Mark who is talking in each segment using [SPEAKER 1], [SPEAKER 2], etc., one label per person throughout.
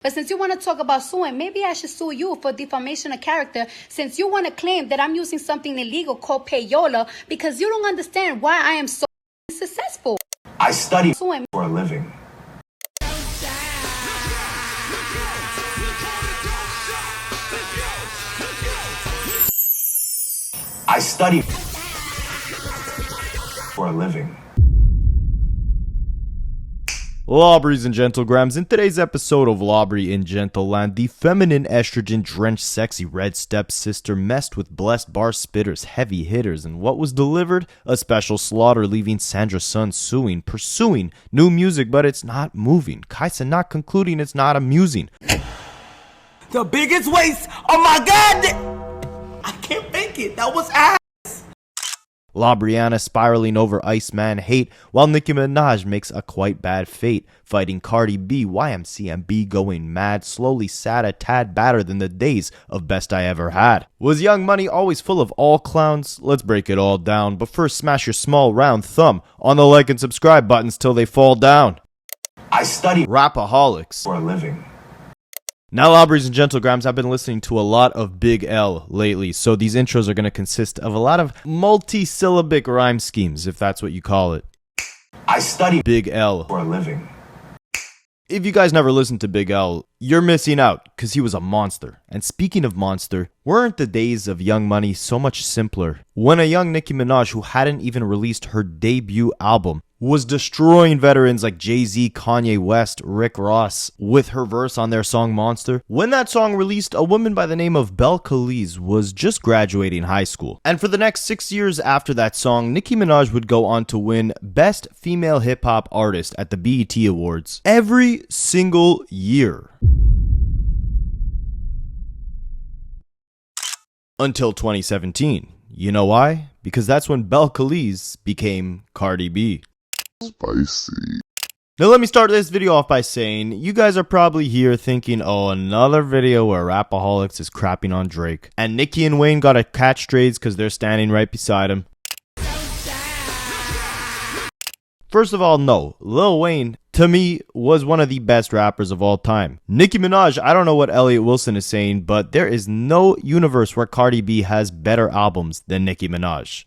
[SPEAKER 1] But since you want to talk about suing, maybe I should sue you for defamation of character, since you want to claim that I'm using something illegal called payola because you don't understand why I am so successful.
[SPEAKER 2] I study for a living. I study for a living.
[SPEAKER 3] Lawbreeze and Gentlegrams, in today's episode of Lawbreeze in Gentleland, the feminine estrogen-drenched sexy red stepsister messed with blessed bar spitters, heavy hitters, and what was delivered? A special slaughter, leaving Sandra's son suing, pursuing new music, but it's not moving. Kaisa not concluding, it's not amusing.
[SPEAKER 4] The biggest waste, oh my god! I can't make it, that was ass!
[SPEAKER 3] La Brianna spiraling over Iceman hate, while Nicki Minaj makes a quite bad fate, fighting Carti B, YMCMB going mad, slowly sad, a tad badder than the days of Best I Ever Had. Was Young Money always full of all clowns? Let's break it all down, but first smash your small round thumb on the like and subscribe buttons till they fall down.
[SPEAKER 2] I study
[SPEAKER 3] Rapaholics
[SPEAKER 2] for a living.
[SPEAKER 3] Now, Lawbreeze and Gentlegrams, I've been listening to a lot of Big L lately, so these intros are going to consist of a lot of multi-syllabic rhyme schemes, if that's what you call it.
[SPEAKER 2] I study
[SPEAKER 3] Big L
[SPEAKER 2] for a living.
[SPEAKER 3] If you guys never listened to Big L, you're missing out, because he was a monster. And speaking of monster, weren't the days of Young Money so much simpler? When a young Nicki Minaj, who hadn't even released her debut album, was destroying veterans like Jay-Z, Kanye West, Rick Ross with her verse on their song Monster. When that song released, a woman by the name of Belle Khalees was just graduating high school. And for the next 6 years after that song, Nicki Minaj would go on to win Best Female Hip Hop Artist at the BET Awards every single year. Until 2017. You know why? Because that's when Belle Khalees became Cardi B.
[SPEAKER 5] Spicy.
[SPEAKER 3] Now let me start this video off by saying, you guys are probably here thinking, oh, another video where Rapaholics is crapping on Drake. And Nicki and Wayne gotta catch strays because they're standing right beside him. First of all, no. Lil Wayne, to me, was one of the best rappers of all time. Nicki Minaj, I don't know what Elliott Wilson is saying, but there is no universe where Cardi B has better albums than Nicki Minaj.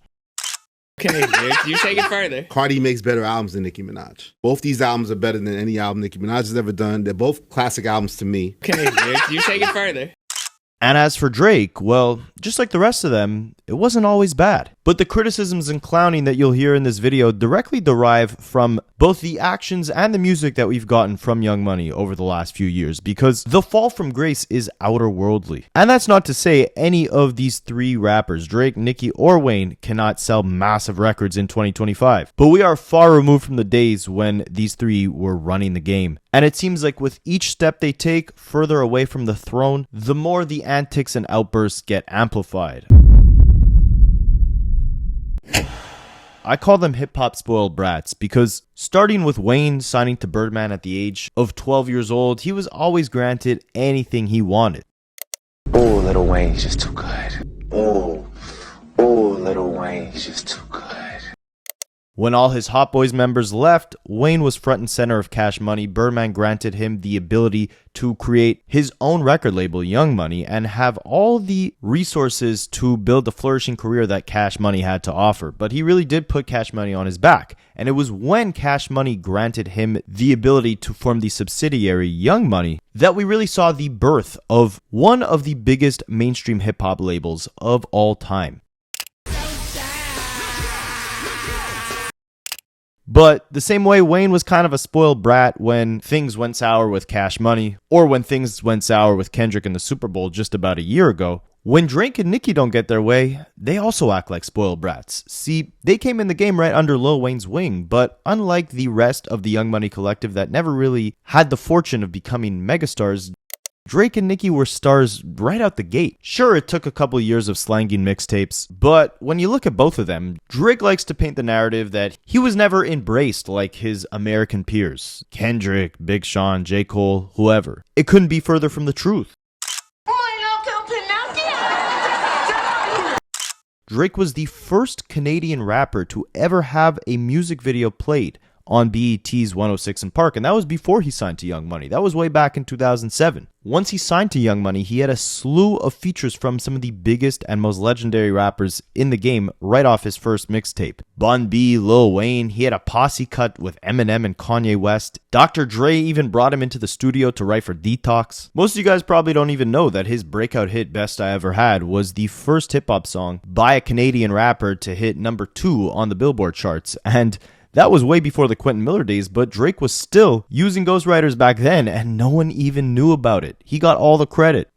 [SPEAKER 6] Okay, Rick, you take it further.
[SPEAKER 5] Cardi makes better albums than Nicki Minaj. Both these albums are better than any album Nicki Minaj has ever done. They're both classic albums to me.
[SPEAKER 6] Okay, Rick, you take it further.
[SPEAKER 3] And as for Drake, well, just like the rest of them, it wasn't always bad. But the criticisms and clowning that you'll hear in this video directly derive from both the actions and the music that we've gotten from Young Money over the last few years, because the fall from grace is outer-worldly. And that's not to say any of these three rappers, Drake, Nicki, or Wayne, cannot sell massive records in 2025. But we are far removed from the days when these three were running the game. And it seems like with each step they take further away from the throne, the more the antics and outbursts get amplified. I call them hip-hop spoiled brats because starting with Wayne signing to Birdman at the age of 12 years old, he was always granted anything he wanted.
[SPEAKER 7] Oh, Lil Wayne's just too good. Oh, Lil Wayne's just too good.
[SPEAKER 3] When all his Hot Boys members left, Wayne was front and center of Cash Money. Birdman granted him the ability to create his own record label, Young Money, and have all the resources to build the flourishing career that Cash Money had to offer. But he really did put Cash Money on his back. And it was when Cash Money granted him the ability to form the subsidiary Young Money that we really saw the birth of one of the biggest mainstream hip-hop labels of all time. But the same way Wayne was kind of a spoiled brat when things went sour with Cash Money, or when things went sour with Kendrick in the Super Bowl just about a year ago, when Drake and Nicki don't get their way, they also act like spoiled brats. See, they came in the game right under Lil Wayne's wing, but unlike the rest of the Young Money collective that never really had the fortune of becoming megastars, Drake and Nicki were stars right out the gate. Sure, it took a couple years of slanging mixtapes, but when you look at both of them, Drake likes to paint the narrative that he was never embraced like his American peers. Kendrick, Big Sean, J. Cole, whoever. It couldn't be further from the truth. Drake was the first Canadian rapper to ever have a music video played on BET's 106 and Park, and that was before he signed to Young Money. That was way back in 2007. Once he signed to Young Money, he had a slew of features from some of the biggest and most legendary rappers in the game right off his first mixtape. Bun B, Lil Wayne, he had a posse cut with Eminem and Kanye West. Dr. Dre even brought him into the studio to write for Detox. Most of you guys probably don't even know that his breakout hit Best I Ever Had was the first hip-hop song by a Canadian rapper to hit number 2 on the Billboard charts, and that was way before the Quentin Miller days, but Drake was still using ghostwriters back then, and no one even knew about it. He got all the credit.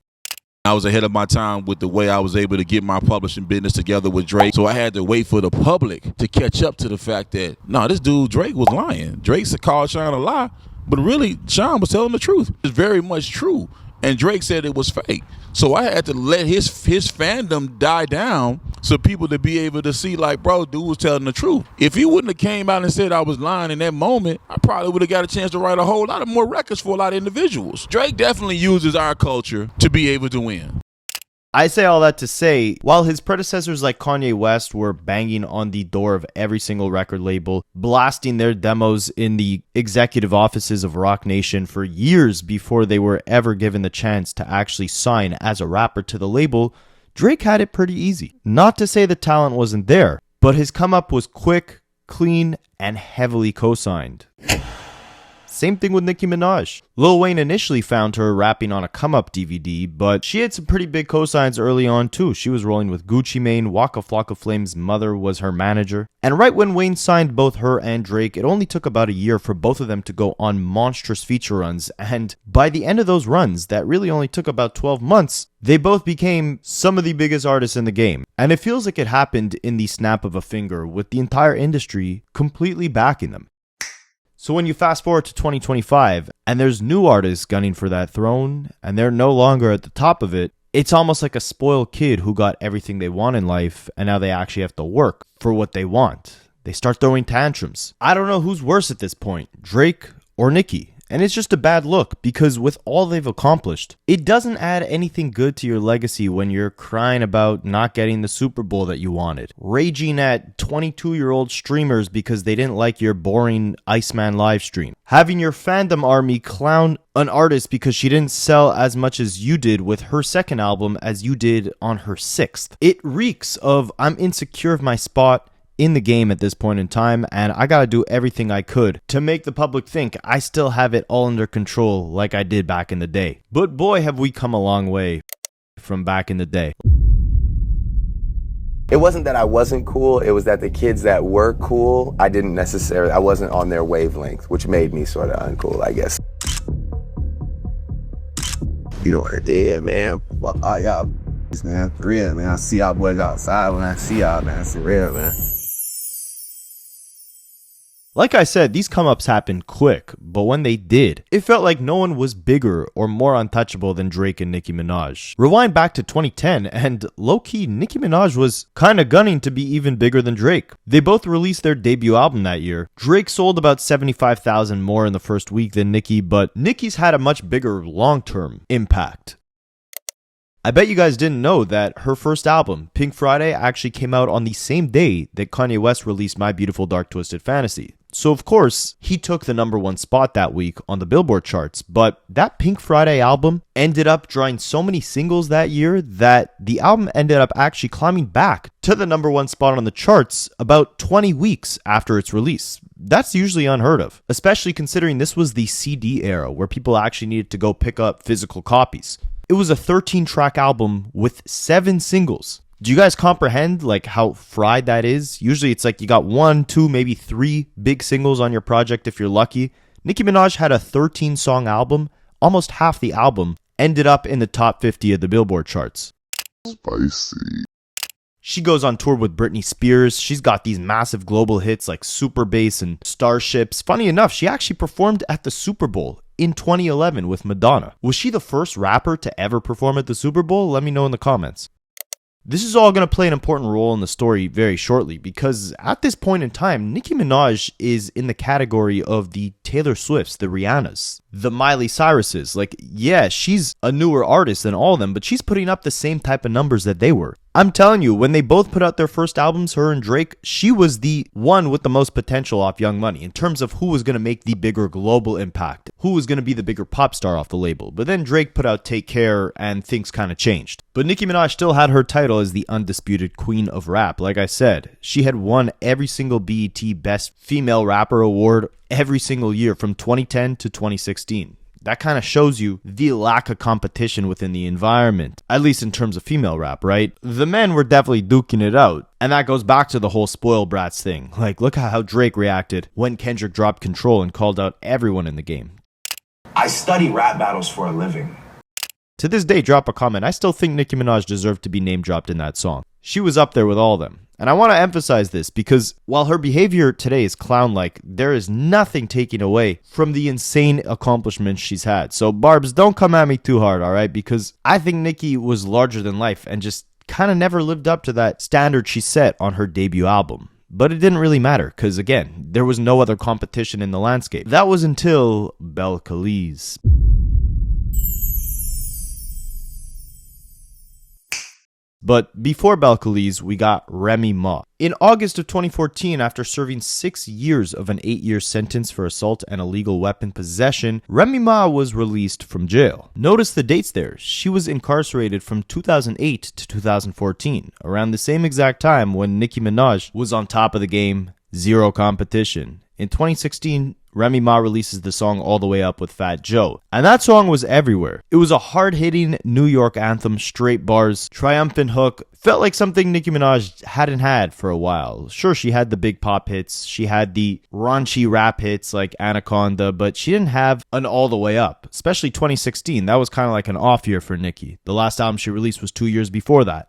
[SPEAKER 8] I was ahead of my time with the way I was able to get my publishing business together with Drake. So I had to wait for the public to catch up to the fact that, no, this dude Drake was lying. Drake called Sean a lie, but really Sean was telling the truth. It's very much true. And Drake said it was fake. So I had to let his fandom die down so people to be able to see, like, bro, dude was telling the truth. If he wouldn't have came out and said I was lying in that moment, I probably would have got a chance to write a whole lot of more records for a lot of individuals. Drake definitely uses our culture to be able to win.
[SPEAKER 3] I say all that to say, while his predecessors like Kanye West were banging on the door of every single record label, blasting their demos in the executive offices of Roc Nation for years before they were ever given the chance to actually sign as a rapper to the label, Drake had it pretty easy. Not to say the talent wasn't there, but his come up was quick, clean, and heavily co-signed. Same thing with Nicki Minaj. Lil Wayne initially found her rapping on a Come Up DVD, but she had some pretty big cosigns early on too. She was rolling with Gucci Mane, Waka Flocka Flame's mother was her manager. And right when Wayne signed both her and Drake, it only took about a year for both of them to go on monstrous feature runs, and by the end of those runs, that really only took about 12 months, they both became some of the biggest artists in the game. And it feels like it happened in the snap of a finger, with the entire industry completely backing them. So when you fast forward to 2025 and there's new artists gunning for that throne and they're no longer at the top of it, it's almost like a spoiled kid who got everything they want in life and now they actually have to work for what they want. They start throwing tantrums. I don't know who's worse at this point, Drake or Nicki. And it's just a bad look because with all they've accomplished, it doesn't add anything good to your legacy when you're crying about not getting the Super Bowl that you wanted, raging at 22-year-old streamers because they didn't like your boring Iceman live stream, having your fandom army clown an artist because she didn't sell as much as you did with her second album as you did on her sixth. It reeks of I'm insecure of my spot in the game at this point in time, and I gotta do everything I could to make the public think I still have it all under control like I did back in the day. But boy, have we come a long way from back in the day.
[SPEAKER 9] It wasn't that I wasn't cool, it was that the kids that were cool, I wasn't on their wavelength, which made me sort of uncool, I guess.
[SPEAKER 10] You know what it is, man. Fuck all y'all, man. For real, man. I see y'all boys outside when I see y'all, man. It's real, man.
[SPEAKER 3] Like I said, these come-ups happened quick, but when they did, it felt like no one was bigger or more untouchable than Drake and Nicki Minaj. Rewind back to 2010, and low-key, Nicki Minaj was kinda gunning to be even bigger than Drake. They both released their debut album that year. Drake sold about 75,000 more in the first week than Nicki, but Nicki's had a much bigger long-term impact. I bet you guys didn't know that her first album, Pink Friday, actually came out on the same day that Kanye West released My Beautiful Dark Twisted Fantasy. So of course, he took the #1 spot that week on the Billboard charts, but that Pink Friday album ended up drawing so many singles that year that the album ended up actually climbing back to the #1 spot on the charts about 20 weeks after its release. That's usually unheard of, especially considering this was the CD era where people actually needed to go pick up physical copies. It was a 13-track album with 7 singles. Do you guys comprehend like how fried that is? Usually it's like you got 1, 2, maybe 3 big singles on your project if you're lucky. Nicki Minaj had a 13-song album. Almost half the album ended up in the top 50 of the Billboard charts.
[SPEAKER 10] Spicy.
[SPEAKER 3] She goes on tour with Britney Spears. She's got these massive global hits like Super Bass and Starships. Funny enough, she actually performed at the Super Bowl in 2011 with Madonna. Was she the first rapper to ever perform at the Super Bowl? Let me know in the comments. This is all going to play an important role in the story very shortly because at this point in time, Nicki Minaj is in the category of the Taylor Swifts, the Rihannas. the Miley Cyruses. Like, yeah, she's a newer artist than all of them, but she's putting up the same type of numbers that they were. I'm telling you, when they both put out their first albums, her and Drake, she was the one with the most potential off Young Money in terms of who was going to make the bigger global impact, who was going to be the bigger pop star off the label. But then Drake put out Take Care and things kind of changed. But Nicki Minaj still had her title as the undisputed queen of rap. Like I said, she had won every single BET Best Female Rapper Award every single year from 2010 to 2016. That kind of shows you the lack of competition within the environment, at least in terms of female rap, right? The men were definitely duking it out. And that goes back to the whole spoiled brats thing. Like, look at how Drake reacted when Kendrick dropped Control and called out everyone in the game.
[SPEAKER 2] I study rap battles for a living.
[SPEAKER 3] To this day, drop a comment. I still think Nicki Minaj deserved to be name dropped in that song. She was up there with all of them. And I want to emphasize this because while her behavior today is clown-like, there is nothing taking away from the insane accomplishments she's had. So Barbs, don't come at me too hard, all right? Because I think Nicki was larger than life and just kind of never lived up to that standard she set on her debut album. But it didn't really matter because, again, there was no other competition in the landscape. That was until Belle Khalees. But before Belle Khalees, we got Remy Ma. In August of 2014, after serving 6 years of an 8-year sentence for assault and illegal weapon possession, Remy Ma was released from jail. Notice the dates there. She was incarcerated from 2008 to 2014, around the same exact time when Nicki Minaj was on top of the game, zero competition. In 2016, Remy Ma releases the song All the Way Up with Fat Joe. And that song was everywhere. It was a hard-hitting New York anthem, straight bars, triumphant hook. Felt like something Nicki Minaj hadn't had for a while. Sure, she had the big pop hits. She had the raunchy rap hits like Anaconda, but she didn't have an All the Way Up. Especially 2016. That was kind of like an off year for Nicki. The last album she released was 2 years before that.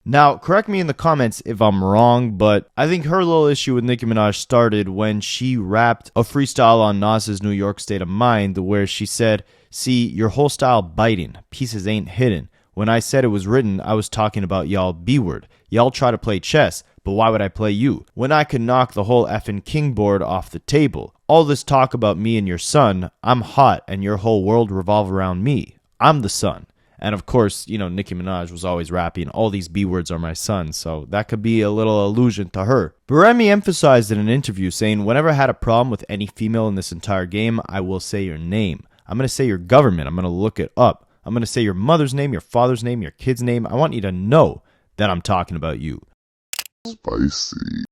[SPEAKER 3] Now, correct me in the comments if I'm wrong, but I think her little issue with Nicki Minaj started when she rapped a freestyle on Nas's New York State of Mind where she said, "See, your whole style biting, pieces ain't hidden. When I said it was written, I was talking about y'all B-word. Y'all try to play chess, but why would I play you? When I could knock the whole effing king board off the table. All this talk about me and your son, I'm hot and your whole world revolve around me. I'm the sun." And of course, you know, Nicki Minaj was always rapping, all these B-words are my sons, so that could be a little allusion to her. But Remy emphasized in an interview saying, whenever I had a problem with any female in this entire game, I will say your name. I'm going to say your government. I'm going to look it up. I'm going to say your mother's name, your father's name, your kid's name. I want you to know that I'm talking about you.
[SPEAKER 11] Spicy.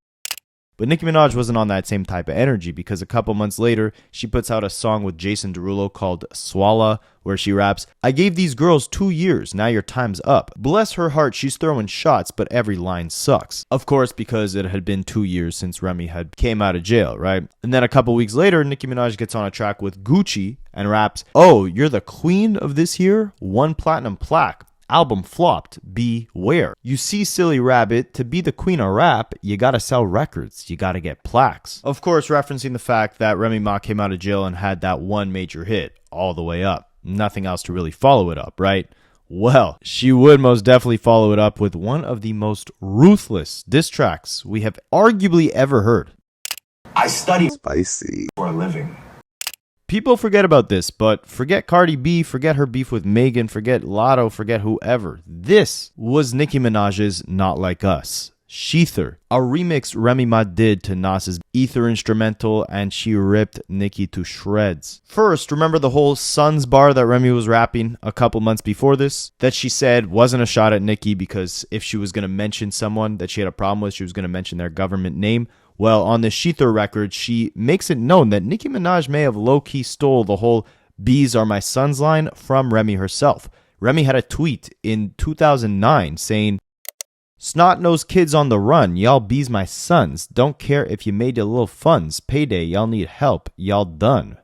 [SPEAKER 3] But Nicki Minaj wasn't on that same type of energy because a couple months later, she puts out a song with Jason Derulo called Swalla, where she raps, "I gave these girls 2 years, now your time's up." Bless her heart, she's throwing shots, but every line sucks. Of course, because it had been 2 years since Remy had came out of jail, right? And then a couple weeks later, Nicki Minaj gets on a track with Gucci and raps, "Oh, you're the queen of this here? 1 platinum plaque. Album flopped. Beware. You see, silly rabbit, to be the queen of rap, you gotta sell records. You gotta get plaques." Of course, referencing the fact that Remy Ma came out of jail and had that one major hit, All the Way Up. Nothing else to really follow it up, right? Well, she would most definitely follow it up with one of the most ruthless diss tracks we have arguably ever heard.
[SPEAKER 2] I study
[SPEAKER 11] Spicy.
[SPEAKER 2] for a living.
[SPEAKER 3] People forget about this, but forget Cardi B, forget her beef with Megan, forget Lotto, forget whoever. This was Nicki Minaj's Not Like Us. Sheether, a remix Remy Ma did to Nas's Ether instrumental, and she ripped Nicki to shreds. First, remember the whole Sons bar that Remy was rapping a couple months before this? That she said wasn't a shot at Nicki because if she was going to mention someone that she had a problem with, she was going to mention their government name. Well, on the Sheether record, she makes it known that Nicki Minaj may have low-key stole the whole "Bees are my sons" line from Remy herself. Remy had a tweet in 2009 saying, "Snot-nosed kids on the run, y'all bees my sons. Don't care if you made your little funds. Payday, y'all need help. Y'all done."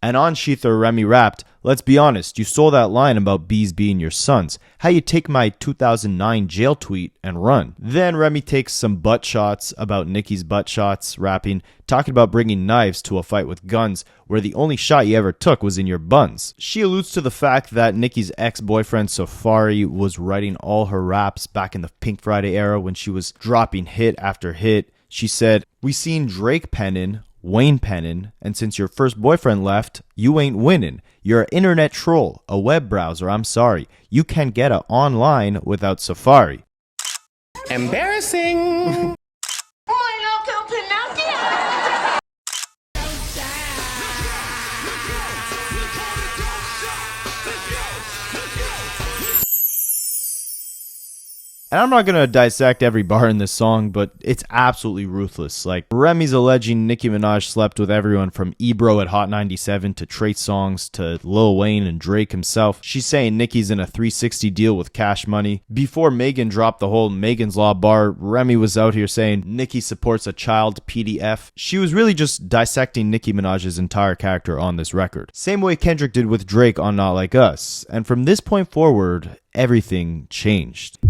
[SPEAKER 3] And on Sheether, Remy rapped, "Let's be honest, you stole that line about bees being your sons. How you take my 2009 jail tweet and run?" Then Remy takes some butt shots about Nicki's butt shots, rapping, talking about bringing knives to a fight with guns, where the only shot you ever took was in your buns. She alludes to the fact that Nicki's ex-boyfriend Safari was writing all her raps back in the Pink Friday era when she was dropping hit after hit. She said, "We seen Drake penning, Wayne pennin', and since your first boyfriend left, you ain't winning. You're an internet troll, a web browser, I'm sorry. You can't get it online without Safari.
[SPEAKER 6] Embarrassing.
[SPEAKER 3] And I'm not going to dissect every bar in this song, but it's absolutely ruthless. Like, Remy's alleging Nicki Minaj slept with everyone from Ebro at Hot 97 to Trey Songz to Lil Wayne and Drake himself. She's saying Nicki's in a 360 deal with Cash Money. Before Megan dropped the whole Megan's Law bar, Remy was out here saying Nicki supports a child PDF. She was really just dissecting Nicki Minaj's entire character on this record. Same way Kendrick did with Drake on Not Like Us. And from this point forward, everything changed.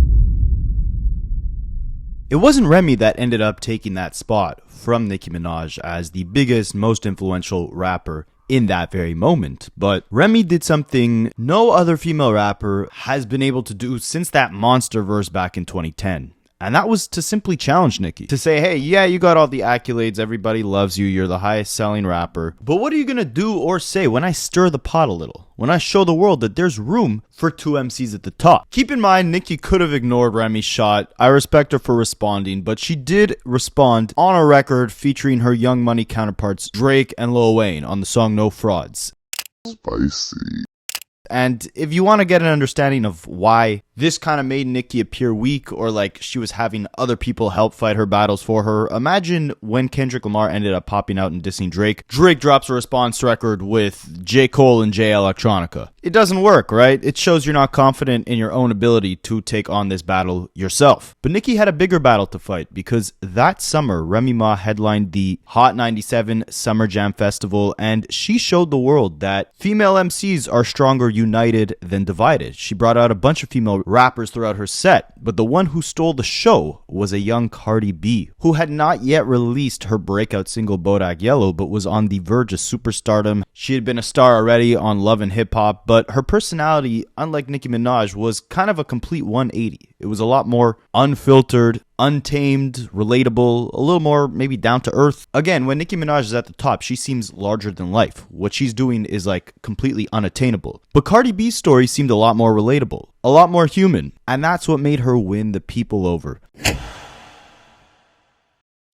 [SPEAKER 3] It wasn't Remy that ended up taking that spot from Nicki Minaj as the biggest, most influential rapper in that very moment, but Remy did something no other female rapper has been able to do since that monster verse back in 2010. And that was to simply challenge Nicki. To say, hey, yeah, you got all the accolades, everybody loves you, you're the highest selling rapper, but what are you gonna do or say when I stir the pot a little? When I show the world that there's room for two MCs at the top? Keep in mind, Nicki could have ignored Remy's shot. I respect her for responding, but she did respond on a record featuring her Young Money counterparts Drake and Lil Wayne on the song No Frauds.
[SPEAKER 11] Spicy.
[SPEAKER 3] And if you want to get an understanding of why this kind of made Nicki appear weak or like she was having other people help fight her battles for her, imagine when Kendrick Lamar ended up popping out and dissing Drake. Drake drops a response record with J. Cole and J. Electronica. It doesn't work, right? It shows you're not confident in your own ability to take on this battle yourself. But Nicki had a bigger battle to fight because that summer, Remy Ma headlined the Hot 97 Summer Jam Festival, and she showed the world that female MCs are stronger united than divided. She brought out a bunch of female rappers throughout her set, but the one who stole the show was a young Carti B, who had not yet released her breakout single Bodak Yellow, but was on the verge of superstardom. She had been a star already on Love and Hip Hop, but her personality, unlike Nicki Minaj, was kind of a complete 180. It was a lot more unfiltered, untamed, relatable, a little more maybe down to earth. Again, when Nicki Minaj is at the top, she seems larger than life. What she's doing is like completely unattainable. But Cardi B's story seemed a lot more relatable, a lot more human, and that's what made her win the people over.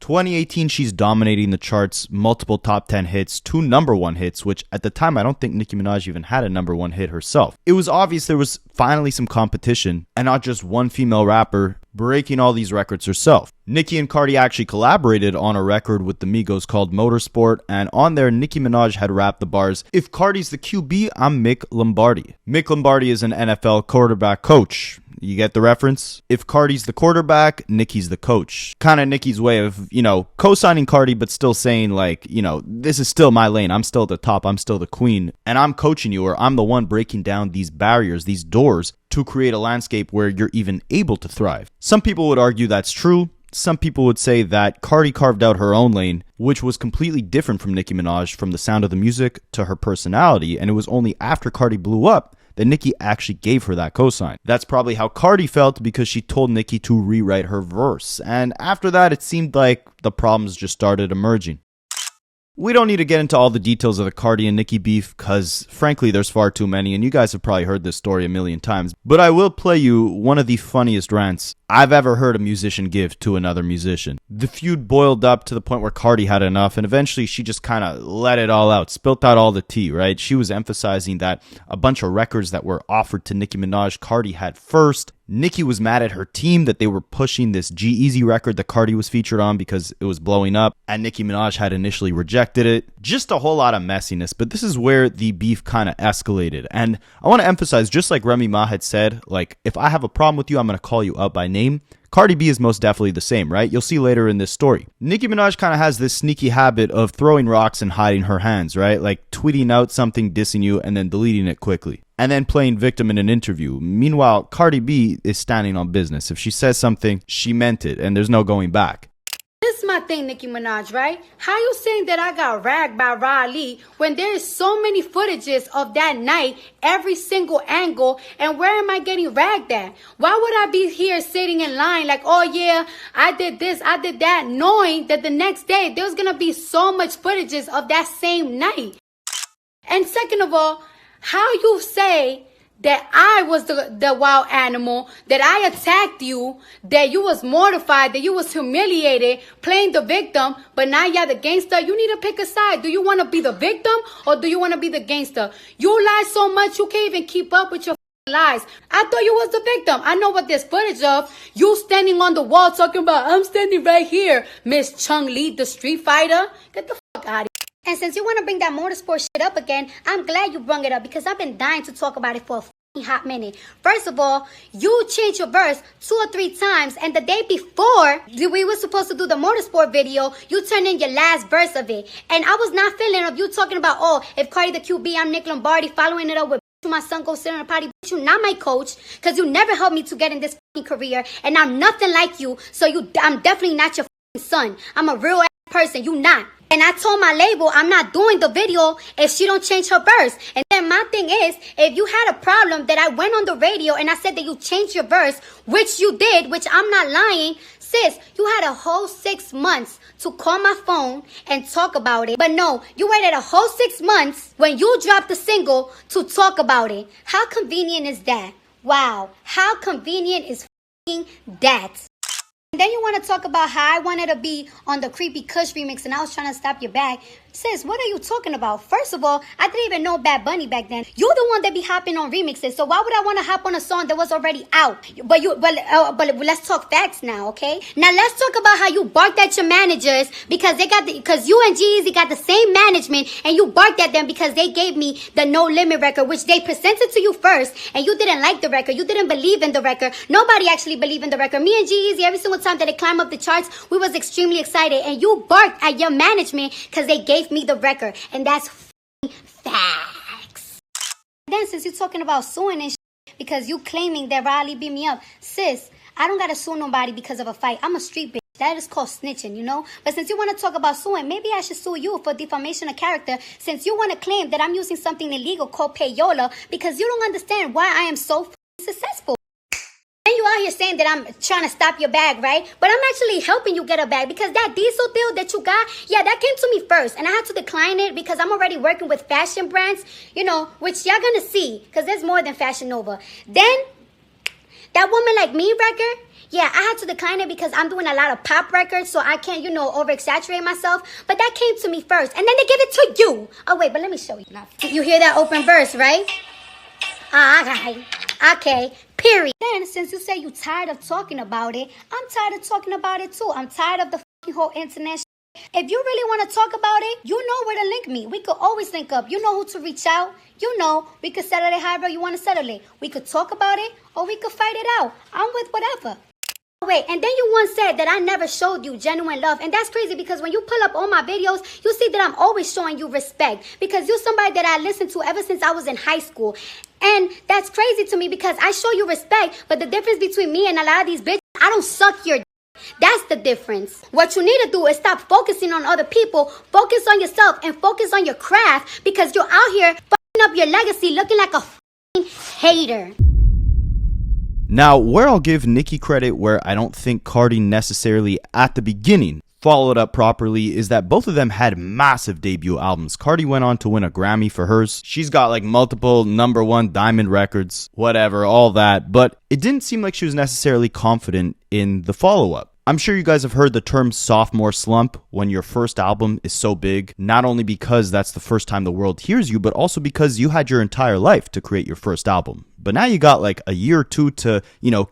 [SPEAKER 3] 2018, she's dominating the charts, multiple top 10 hits, 2 number 1 hits, which at the time, I don't think Nicki Minaj even had a number 1 hit herself. It was obvious there was finally some competition and not just one female rapper breaking all these records herself. Nicki and Carti actually collaborated on a record with the Migos called Motorsport, and on there, Nicki Minaj had rapped the bars, "If Carti's the QB, I'm Mick Lombardi." Mick Lombardi is an NFL quarterback coach. You get the reference? If Carti's the quarterback, Nicki's the coach. Kind of Nicki's way of, co-signing Carti, but still saying like, this is still my lane. I'm still at the top. I'm still the queen. And I'm coaching you, or I'm the one breaking down these barriers, these doors to create a landscape where you're even able to thrive. Some people would argue that's true. Some people would say that Carti carved out her own lane, which was completely different from Nicki Minaj, from the sound of the music to her personality. And it was only after Carti blew up that Nicki actually gave her that cosign. That's probably how Carti felt, because she told Nicki to rewrite her verse. And after that, it seemed like the problems just started emerging. We don't need to get into all the details of the Carti and Nicki beef, because frankly there's far too many, and you guys have probably heard this story a million times. But I will play you one of the funniest rants I've ever heard a musician give to another musician. The feud boiled up to the point where Carti had enough, and eventually she just kind of let it all out, spilt out all the tea, right? She was emphasizing that a bunch of records that were offered to Nicki Minaj, Carti had first. Nicki was mad at her team that they were pushing this G-Eazy record that Carti was featured on because it was blowing up, and Nicki Minaj had initially rejected it. Just a whole lot of messiness, but this is where the beef kind of escalated. And I want to emphasize, just like Remy Ma had said, like, if I have a problem with you, I'm going to call you out by name. Cardi B is most definitely the same, right? You'll see later in this story. Nicki Minaj kind of has this sneaky habit of throwing rocks and hiding her hands, right? Like tweeting out something dissing you and then deleting it quickly, and then playing victim in an interview. Meanwhile, Cardi B is standing on business. If she says something, she meant it, and there's no going back.
[SPEAKER 1] This my thing, Nicki Minaj, right? How you saying that I got ragged by Roddy when there is so many footages of that night, every single angle, and where am I getting ragged at? Why would I be here sitting in line like, oh yeah, I did this, I did that, knowing that the next day there's gonna be so much footages of that same night? And second of all, how you say that I was the wild animal, that I attacked you, that you was mortified, that you was humiliated, playing the victim, but now you're the gangster. You need to pick a side. Do you want to be the victim or do you want to be the gangster? You lie so much you can't even keep up with your lies. I thought you was the victim. I know what there's footage of. You standing on the wall talking about, I'm standing right here, Miss Chung Lee, the street fighter. Get the fuck out of here. And since you want to bring that motorsport shit up again, I'm glad you brung it up because I've been dying to talk about it for a hot minute. First of all, you changed your verse 2 or 3 times, and the day before we were supposed to do the motorsport video, you turned in your last verse of it. And I was not feeling of you talking about, oh, if Carti the QB, I'm Nick Lombardi, following it up with my son go sit on a potty. You not my coach, because you never helped me to get in this career, and I'm nothing like you, so I'm definitely not your son. I'm a real ass person, you not. And I told my label I'm not doing the video if she don't change her verse. And then my thing is, if you had a problem that I went on the radio and I said that you changed your verse, which you did, which I'm not lying, sis, you had a whole 6 months to call my phone and talk about it. But no, you waited a whole 6 months when you dropped the single to talk about it. How convenient is that? Wow, how convenient is that? And then you want to talk about how I wanted to be on the Creepy Kush remix and I was trying to stop your bag. Sis, what are you talking about? First of all, I didn't even know Bad Bunny back then. You're the one that be hopping on remixes, so why would I want to hop on a song that was already out? But let's talk facts now, okay? Now let's talk about how you barked at your managers because you and G-Eazy got the same management, and you barked at them because they gave me the No Limit record, which they presented to you first, and you didn't like the record. You didn't believe in the record. Nobody actually believed in the record. Me and G-Eazy, every single time that it climbed up the charts, we was extremely excited, and you barked at your management because they gave me the record, and that's facts. Then since you're talking about suing and shit because you claiming that Riley beat me up, sis, I don't gotta sue nobody because of a fight. I'm a street bitch. That is called snitching, you know? But since you want to talk about suing, maybe I should sue you for defamation of character, since you want to claim that I'm using something illegal called payola because you don't understand why I am so successful. And you out here saying that I'm trying to stop your bag, right? But I'm actually helping you get a bag because that diesel deal that you got, yeah, that came to me first. And I had to decline it because I'm already working with fashion brands, you know, which y'all gonna see because there's more than Fashion Nova. Then, that Woman Like Me record, yeah, I had to decline it because I'm doing a lot of pop records, so I can't, over-exaggerate myself. But that came to me first, and then they give it to you. Oh, wait, but let me show you. You hear that open verse, right? Okay, period. Then, since you say you tired of talking about it, I'm tired of talking about it too. I'm tired of the fucking whole internet shit. If you really want to talk about it, you know where to link me. We could always link up. You know who to reach out. You know, we could settle it however you want to settle it. We could talk about it, or we could fight it out. I'm with whatever. Wait, and then you once said that I never showed you genuine love. And that's crazy because when you pull up all my videos, you see that I'm always showing you respect. Because you're somebody that I listened to ever since I was in high school. And that's crazy to me because I show you respect. But the difference between me and a lot of these bitches, I don't suck your d. That's the difference. What you need to do is stop focusing on other people. Focus on yourself and focus on your craft. Because you're out here fucking up your legacy looking like a fucking hater.
[SPEAKER 3] Now, where I'll give Nicki credit where I don't think Carti necessarily at the beginning followed up properly is that both of them had massive debut albums. Carti went on to win a Grammy for hers. She's got like multiple #1 diamond records, whatever, all that. But it didn't seem like she was necessarily confident in the follow-up. I'm sure you guys have heard the term sophomore slump when your first album is so big, not only because that's the first time the world hears you, but also because you had your entire life to create your first album. But now you got like a year or two to,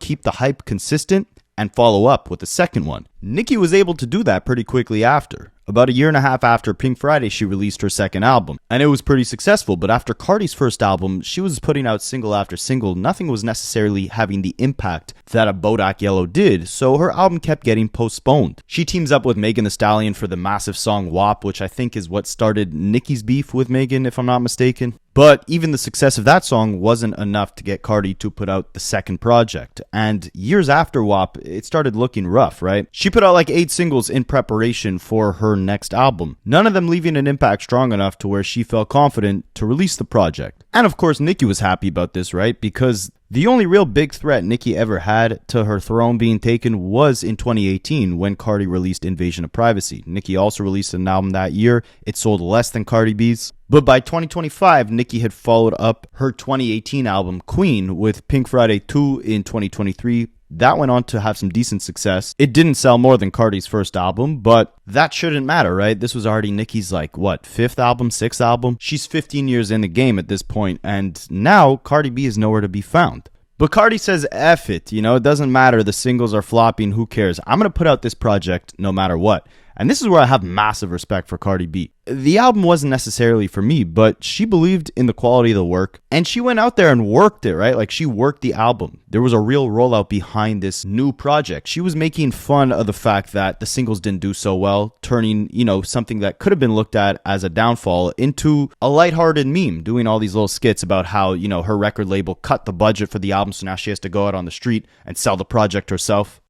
[SPEAKER 3] keep the hype consistent and follow up with the second one. Nicki was able to do that pretty quickly after. About a year and a half after Pink Friday, she released her second album, and it was pretty successful. But after Carti's first album, she was putting out single after single. Nothing was necessarily having the impact that a Bodak Yellow did, so her album kept getting postponed. She teams up with Megan Thee Stallion for the massive song WAP, which I think is what started Nicki's beef with Megan, if I'm not mistaken. But even the success of that song wasn't enough to get Carti to put out the second project. And years after WAP, it started looking rough, right? She She put out like 8 singles in preparation for her next album, none of them leaving an impact strong enough to where she felt confident to release the project. And of course, Nicki was happy about this, right? Because the only real big threat Nicki ever had to her throne being taken was in 2018 when Carti released Invasion of Privacy. Nicki also released an album that year. It sold less than Cardi B's. But by 2025, Nicki had followed up her 2018 album Queen with Pink Friday 2 in 2023. That went on to have some decent success. It didn't sell more than Carti's first album, but that shouldn't matter, right? This was already Nicki's like, what, 5th album, 6th album? She's 15 years in the game at this point, and now Cardi B is nowhere to be found. But Carti says, F it, you know, it doesn't matter. The singles are flopping, who cares? I'm going to put out this project no matter what. And this is where I have massive respect for Cardi B. The album wasn't necessarily for me, but she believed in the quality of the work, and she went out there and worked it, right? Like, she worked the album. There was a real rollout behind this new project. She was making fun of the fact that the singles didn't do so well, turning, you know, something that could have been looked at as a downfall into a lighthearted meme, doing all these little skits about how, you know, her record label cut the budget for the album, so now she has to go out on the street and sell the project herself.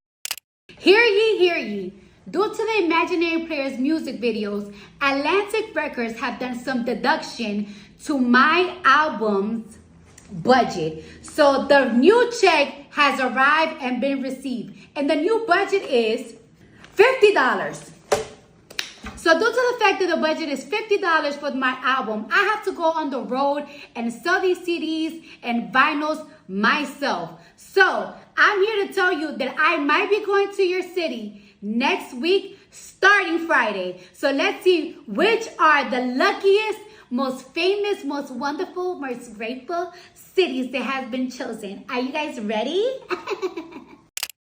[SPEAKER 1] Hear ye, hear ye. Due to the Imaginary Players music videos, Atlantic Records have done some deduction to my album's budget. So the new check has arrived and been received. And the new budget is $50. So due to the fact that the budget is $50 for my album, I have to go on the road and sell these CDs and vinyls myself. So I'm here to tell you that I might be going to your city next week, starting Friday. So let's see which are the luckiest, most famous, most wonderful, most grateful cities that has been chosen. Are you guys ready?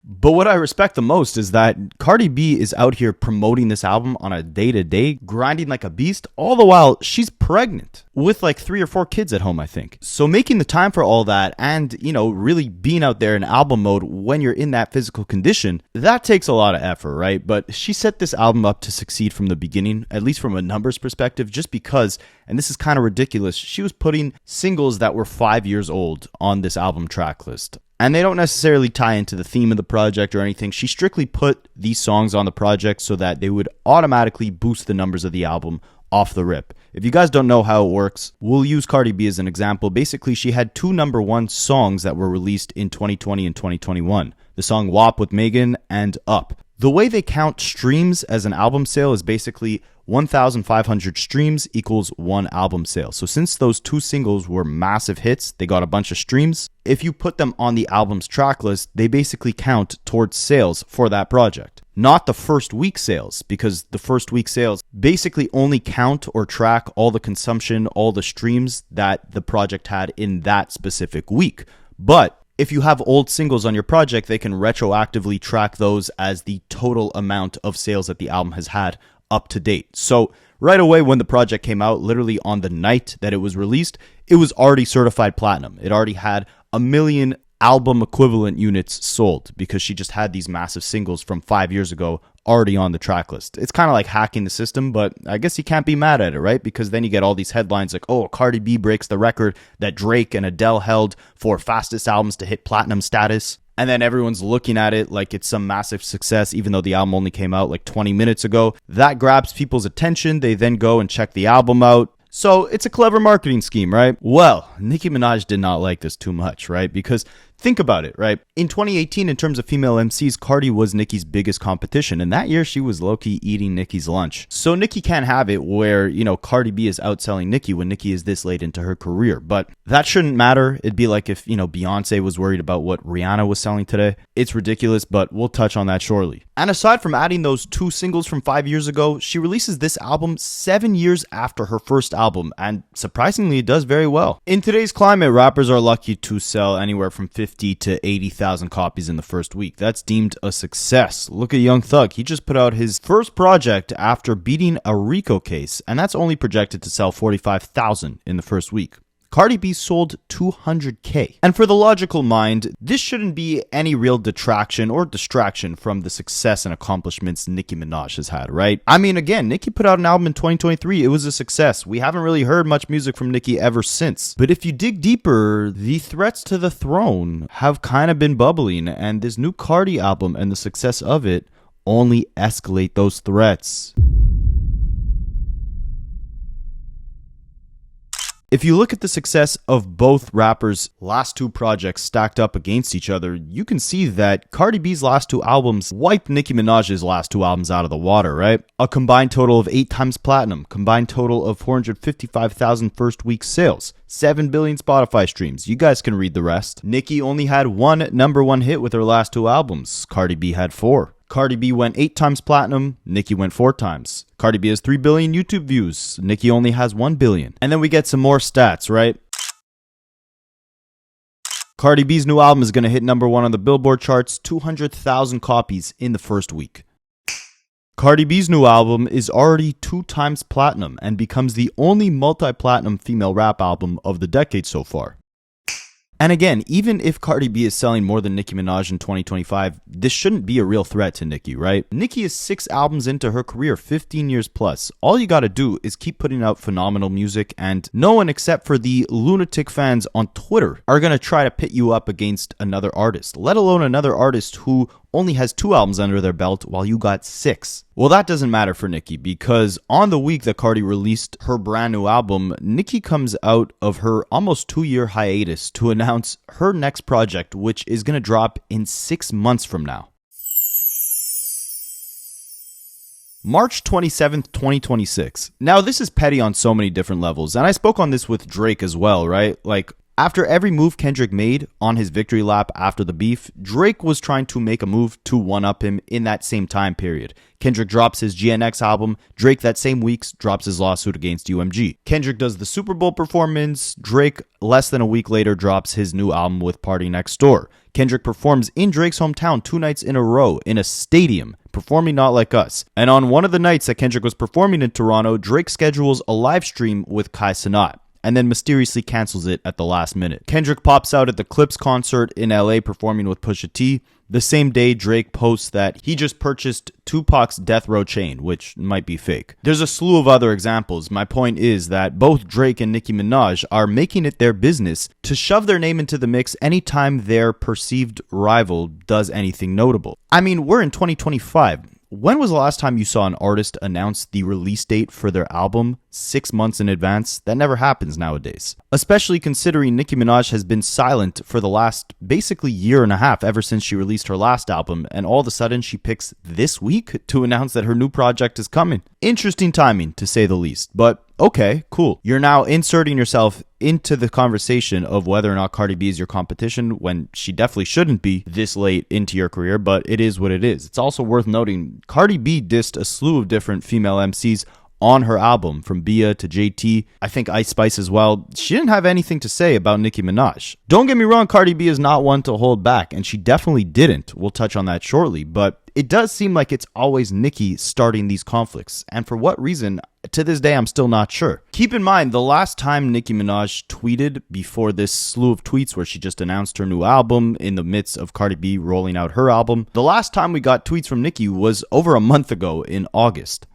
[SPEAKER 3] But what I respect the most is that Cardi B is out here promoting this album on a day-to-day, grinding like a beast, all the while she's pregnant with like 3 or 4 kids at home, I think. So making the time for all that and, you know, really being out there in album mode when you're in that physical condition, that takes a lot of effort, right? But she set this album up to succeed from the beginning, at least from a numbers perspective, just because, and this is kind of ridiculous, she was putting singles that were 5 years old on this album track list. And they don't necessarily tie into the theme of the project or anything. She strictly put these songs on the project so that they would automatically boost the numbers of the album off the rip. If you guys don't know how it works, we'll use Cardi B as an example. Basically, she had 2 #1 songs that were released in 2020 and 2021. The song WAP with Megan and Up. The way they count streams as an album sale is basically 1,500 streams equals 1 album sale. So since those 2 singles were massive hits, they got a bunch of streams. If you put them on the album's track list, they basically count towards sales for that project. Not the first week sales, because the first week sales basically only count or track all the consumption, all the streams that the project had in that specific week. But if you have old singles on your project, they can retroactively track those as the total amount of sales that the album has had up to date. So right away when the project came out, literally on the night that it was released, it was already certified platinum. It already had 1 million album equivalent units sold because she just had these massive singles from 5 years ago already on the track list. It's kind of like hacking the system, but I guess you can't be mad at it, right? Because then you get all these headlines like, oh, Cardi B breaks the record that Drake and Adele held for fastest albums to hit platinum status. And then everyone's looking at it like it's some massive success, even though the album only came out like 20 minutes ago. That grabs people's attention. They then go and check the album out. So it's a clever marketing scheme, right? Well, Nicki Minaj did not like this too much, right? Because think about it, right? In 2018, in terms of female MCs, Carti was Nicki's biggest competition. And that year, she was low-key eating Nicki's lunch. So Nicki can't have it where, you know, Cardi B is outselling Nicki when Nicki is this late into her career. But that shouldn't matter. It'd be like if, you know, Beyonce was worried about what Rihanna was selling today. It's ridiculous, but we'll touch on that shortly. And aside from adding those 2 singles from 5 years ago, she releases this album 7 years after her first album. And surprisingly, it does very well. In today's climate, rappers are lucky to sell anywhere from 50 to 80,000 copies in the first week. That's deemed a success. Look at Young Thug. He just put out his first project after beating a RICO case, and that's only projected to sell 45,000 in the first week. Cardi B sold 200K. And for the logical mind, this shouldn't be any real detraction or distraction from the success and accomplishments Nicki Minaj has had, right? I mean, again, Nicki put out an album in 2023. It was a success. We haven't really heard much music from Nicki ever since. But if you dig deeper, the threats to the throne have kind of been bubbling, and this new Carti album and the success of it only escalate those threats. If you look at the success of both rappers' last two projects stacked up against each other, you can see that Cardi B's last two albums wiped Nicki Minaj's last two albums out of the water, right? A combined total of 8 times platinum, combined total of 455,000 first week sales, 7 billion Spotify streams. You guys can read the rest. Nicki only had one #1 hit with her last two albums. Cardi B had 4. Cardi B went 8 times platinum, Nicki went 4 times. Cardi B has 3 billion YouTube views, Nicki only has 1 billion. And then we get some more stats, right? Cardi B's new album is going to hit #1 on the Billboard charts, 200,000 copies in the first week. Cardi B's new album is already 2 times platinum and becomes the only multi-platinum female rap album of the decade so far. And again, even if Cardi B is selling more than Nicki Minaj in 2025, this shouldn't be a real threat to Nicki, right? Nicki is 6 albums into her career, 15 years plus. All you gotta do is keep putting out phenomenal music, and no one except for the lunatic fans on Twitter are gonna try to pit you up against another artist, let alone another artist who only has 2 albums under their belt while you got 6. Well, that doesn't matter for Nicki, because on the week that Cardi released her brand new album, Nicki comes out of her almost 2-year hiatus to announce her next project, which is going to drop in 6 months from now. March 27th, 2026. Now, this is petty on so many different levels, and I spoke on this with Drake as well, right? Like, after every move Kendrick made on his victory lap after the beef, Drake was trying to make a move to one-up him in that same time period. Kendrick drops his GNX album, Drake that same week drops his lawsuit against UMG. Kendrick does the Super Bowl performance, Drake less than a week later drops his new album with PARTYNEXTDOOR. Kendrick performs in Drake's hometown 2 nights in a row in a stadium, performing Not Like Us. And on one of the nights that Kendrick was performing in Toronto, Drake schedules a live stream with Kai Cenat, and then mysteriously cancels it at the last minute. Kendrick pops out at the Clips concert in LA performing with Pusha T. The same day, Drake posts that he just purchased Tupac's Death Row chain, which might be fake. There's a slew of other examples. My point is that both Drake and Nicki Minaj are making it their business to shove their name into the mix anytime their perceived rival does anything notable. I mean, we're in 2025. When was the last time you saw an artist announce the release date for their album 6 months in advance? That never happens nowadays. Especially considering Nicki Minaj has been silent for the last basically year and a half, ever since she released her last album, and all of a sudden she picks this week to announce that her new project is coming. Interesting timing, to say the least, but okay, cool. You're now inserting yourself into the conversation of whether or not Cardi B is your competition when she definitely shouldn't be this late into your career, but it is what it is. It's also worth noting, Cardi B dissed a slew of different female MCs on her album, from Bia to JT, I think Ice Spice as well. She didn't have anything to say about Nicki Minaj. Don't get me wrong, Cardi B is not one to hold back, and she definitely didn't. We'll touch on that shortly, but it does seem like it's always Nicki starting these conflicts, and for what reason, to this day, I'm still not sure. Keep in mind, the last time Nicki Minaj tweeted before this slew of tweets where she just announced her new album in the midst of Cardi B rolling out her album, the last time we got tweets from Nicki was over a month ago in August.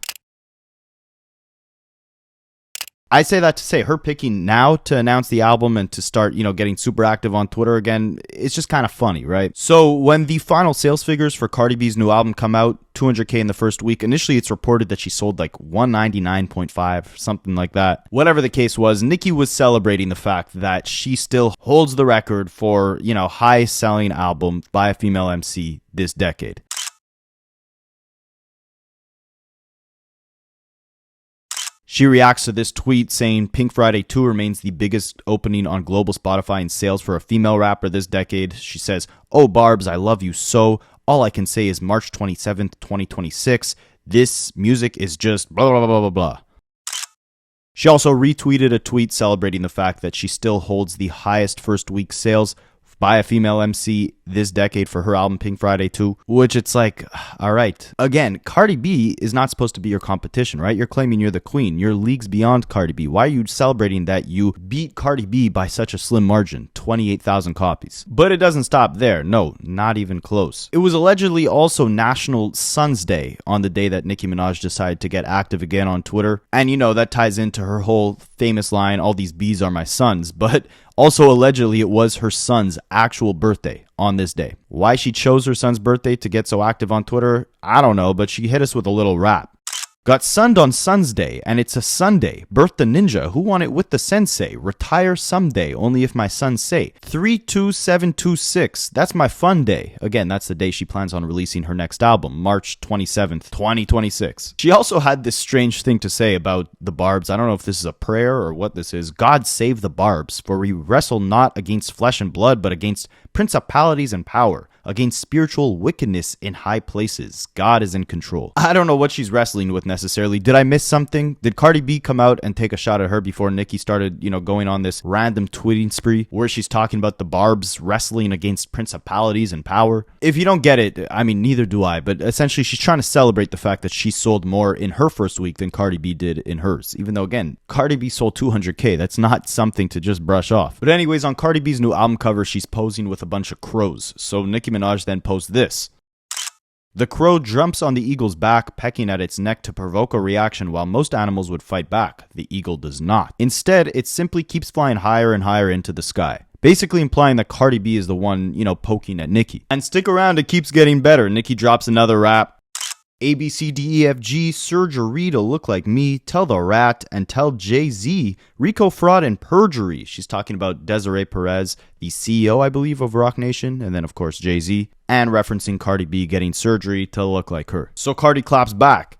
[SPEAKER 3] I say that to say her picking now to announce the album and to start, getting super active on Twitter again, it's just kind of funny, right? So when the final sales figures for Cardi B's new album come out, 200K in the first week, initially it's reported that she sold like 199.5, something like that. Whatever the case was, Nicki was celebrating the fact that she still holds the record for, high selling album by a female MC this decade. She reacts to this tweet saying Pink Friday 2 remains the biggest opening on global Spotify in sales for a female rapper this decade. She says, "Oh Barbs, I love you so. All I can say is March 27th, 2026. This music is just blah, blah, blah, blah, blah." She also retweeted a tweet celebrating the fact that she still holds the highest first week sales by a female MC this decade for her album Pink Friday 2, which it's like, all right. Again, Cardi B is not supposed to be your competition, right? You're claiming you're the queen. You're leagues beyond Cardi B. Why are you celebrating that you beat Cardi B by such a slim margin, 28,000 copies? But it doesn't stop there. No, not even close. It was allegedly also National Sons Day on the day that Nicki Minaj decided to get active again on Twitter. And that ties into her whole famous line, all these bees are my sons, but also allegedly it was her son's actual birthday on this day. Why she chose her son's birthday to get so active on Twitter, I don't know, but she hit us with a little rap. Got sunned on Sun's Day, and it's a Sunday. Birth the ninja, who want it with the sensei? Retire someday, only if my sons say. 32726, that's my fun day. Again, that's the day she plans on releasing her next album, March 27th, 2026. She also had this strange thing to say about the barbs. I don't know if this is a prayer or what this is. God save the barbs, for we wrestle not against flesh and blood, but against principalities and power, against spiritual wickedness in high places. God is in control. I don't know what she's wrestling with necessarily. Did I miss something? Did Cardi B come out and take a shot at her before Nicki started, going on this random tweeting spree where she's talking about the barbs wrestling against principalities and power? If you don't get it, I mean, neither do I, but essentially she's trying to celebrate the fact that she sold more in her first week than Cardi B did in hers. Even though, again, Cardi B sold 200K. That's not something to just brush off. But anyways, on Cardi B's new album cover, she's posing with a bunch of crows. So Nicki Minaj then posts this. The crow jumps on the eagle's back, pecking at its neck to provoke a reaction while most animals would fight back. The eagle does not. Instead, it simply keeps flying higher and higher into the sky. Basically implying that Cardi B is the one, poking at Nicki. And stick around, it keeps getting better. Nicki drops another rap. A, B, C, D, E, F, G, surgery to look like me, tell the rat, and tell Jay-Z, Rico fraud and perjury. She's talking about Desiree Perez, the CEO, I believe, of Roc Nation, and then, of course, Jay-Z, and referencing Cardi B getting surgery to look like her. So Cardi claps back.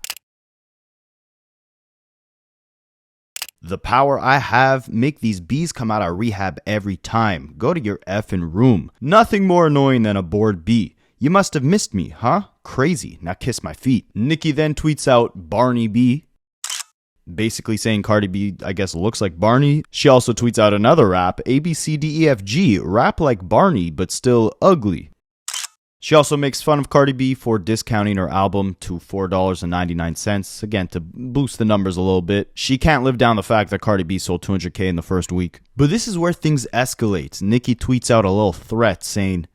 [SPEAKER 3] The power I have, make these bees come out of rehab every time. Go to your effing room. Nothing more annoying than a bored bee. You must have missed me, huh? Crazy. Now kiss my feet. Nicki then tweets out Barney B, basically saying Cardi B, I guess, looks like Barney. She also tweets out another rap, A, B, C, D, E, F, G, rap like Barney, but still ugly. She also makes fun of Cardi B for discounting her album to $4.99, again, to boost the numbers a little bit. She can't live down the fact that Cardi B sold 200K in the first week. But this is where things escalate. Nicki tweets out a little threat saying,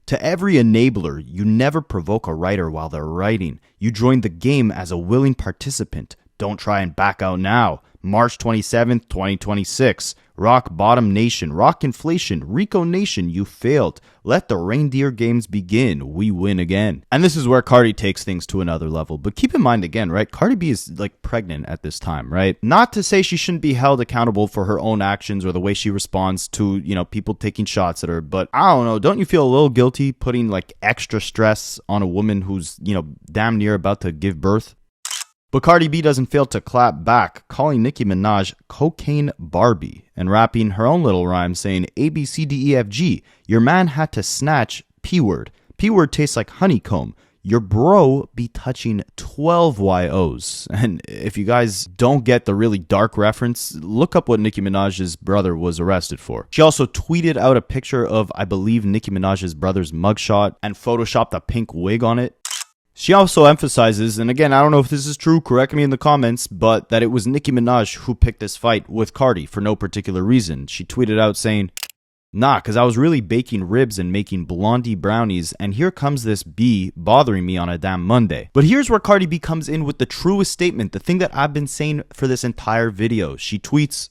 [SPEAKER 3] to every enabler, you never provoke a writer while they're writing. You join the game as a willing participant. Don't try and back out now. March 27th, 2026. Rock bottom nation, rock inflation, Rico nation, you failed. Let the reindeer games begin. We win again. And this is where Cardi takes things to another level. But keep in mind again, right? Cardi B is like pregnant at this time, right? Not to say she shouldn't be held accountable for her own actions or the way she responds to, people taking shots at her. But I don't know. Don't you feel a little guilty putting like extra stress on a woman who's, damn near about to give birth? But Cardi B doesn't fail to clap back, calling Nicki Minaj Cocaine Barbie and rapping her own little rhyme saying A, B, C, D, E, F, G. Your man had to snatch P-word. P-word tastes like honeycomb. Your bro be touching 12 YOs. And if you guys don't get the really dark reference, look up what Nicki Minaj's brother was arrested for. She also tweeted out a picture of, I believe, Nicki Minaj's brother's mugshot and photoshopped a pink wig on it. She also emphasizes, and again, I don't know if this is true, correct me in the comments, but that it was Nicki Minaj who picked this fight with Cardi for no particular reason. She tweeted out saying, nah, because I was really baking ribs and making blondie brownies, and here comes this bee bothering me on a damn Monday. But here's where Cardi B comes in with the truest statement, the thing that I've been saying for this entire video. She tweets,